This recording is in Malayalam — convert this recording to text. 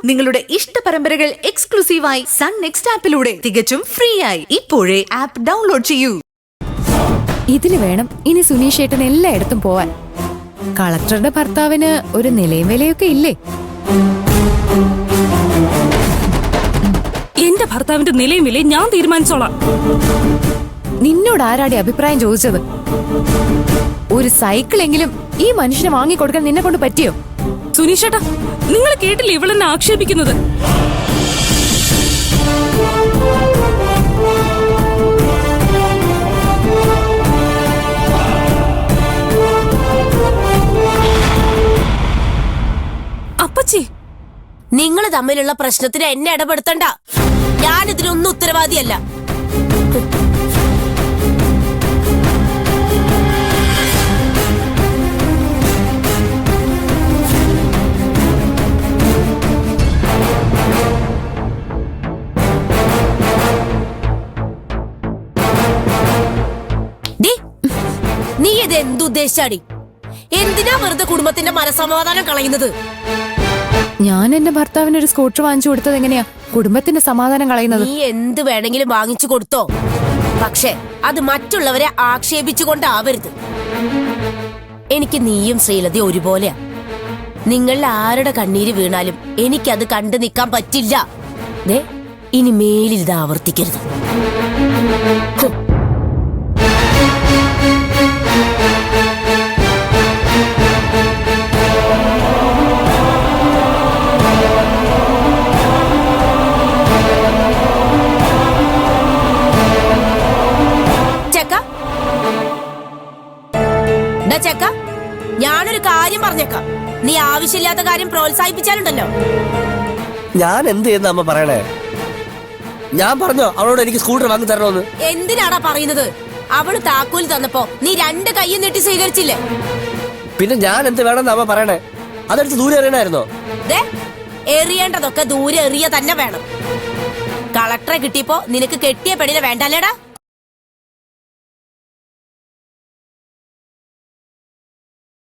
നിങ്ങളുടെ ഇഷ്ട പരമ്പരകൾ എക്സ്ക്ലൂസീവായി സൺ നെക്സ്റ്റ് ആപ്പിലൂടെ തികച്ചും ഫ്രീ ആയി ഇപ്പോഴേ ആപ്പ് ഡൗൺലോഡ് ചെയ്യൂ. ഇതിന് വേണം ഇനി സുനീഷ് ഏട്ടൻ എല്ലായിടത്തും പോവാൻ. കളക്ടറുടെ ഭർത്താവിന് ഒരു നിലയും വിലയൊക്കെ ഇല്ലേ? എന്റെ ഭർത്താവിന്റെ നിലയും വിലയും ഞാൻ തീരുമാനിച്ചോളാം. നിന്നോട് ആരാടി അഭിപ്രായം ചോദിച്ചത്? ഒരു സൈക്കിളെങ്കിലും ഈ മനുഷ്യന് വാങ്ങിക്കൊടുക്കാൻ നിന്നെ കൊണ്ട് പറ്റിയോ? സുനീഷേട്ടാ, നിങ്ങൾ കേട്ടില്ലേ ഇവളെന്നെ ആക്ഷേപിക്കുന്നത്? അപ്പച്ചി, നിങ്ങൾ തമ്മിലുള്ള പ്രശ്നത്തിന് എന്നെ ഇടപെടുത്തണ്ട. ഞാനിതിനൊന്നും ഉത്തരവാദിയല്ല. നീ ഇത് എന്തുദ്ദേശാടി? എന്തിനാ വെറുതെ കുടുംബത്തിന്റെ മനസമാധാനം കളയുന്നത്? ഞാൻ എന്റെ ഭർത്താവിന് ഒരു സ്കൂട്ടർ വാങ്ങിച്ചു കൊടുത്തത് എങ്ങനെയാ കുടുംബത്തിന്റെ സമാധാനം കളയുന്നത്? നീ എന്ത് വേണമെങ്കിലും വാങ്ങിച്ചു കൊടുത്തോ, പക്ഷെ അത് മറ്റുള്ളവരെ ആക്ഷേപിച്ചുകൊണ്ടാവരുത്. എനിക്ക് നീയും ശ്രീലതി ഒരുപോലെയാ. നിങ്ങളിൽ ആരുടെ കണ്ണീര് വീണാലും എനിക്കത് കണ്ടു നിൽക്കാൻ പറ്റില്ല. ഇനി മേലിൽ ഇത് ആവർത്തിക്കരുത്. ചെക്ക, ഞാനൊരു കാര്യം പറഞ്ഞേക്കാം. നീ ആവശ്യമില്ലാത്ത കാര്യം പ്രോത്സാഹിപ്പിച്ചാലുണ്ടല്ലോ. ഞാൻ എന്ത് ചെയ്യുന്ന അമ്മ പറയണേ? ഞാൻ പറഞ്ഞോ അവളോട് എനിക്ക് സ്കൂട്ടർ വാങ്ങി തരണോന്ന്? എന്തിനാടാ പറയുന്നത്? അവള് താക്കോൽ തന്നപ്പോ നീ രണ്ട് കൈയും നീട്ടി സ്വീകരിച്ചില്ലേ? പിന്നെ ഞാൻ എന്ത് വേണമെന്ന് അമ്മ പറയണേ? അതെടുത്ത് ദൂരെ എറിയണായിരുന്നോ? എറിയേണ്ടതൊക്കെ ദൂരെ എറിയ തന്നെ വേണം. കളക്ടറെ കിട്ടിയപ്പോ നിനക്ക് കെട്ടിയ പെണ്ണിനെ വേണ്ടല്ലേടാ?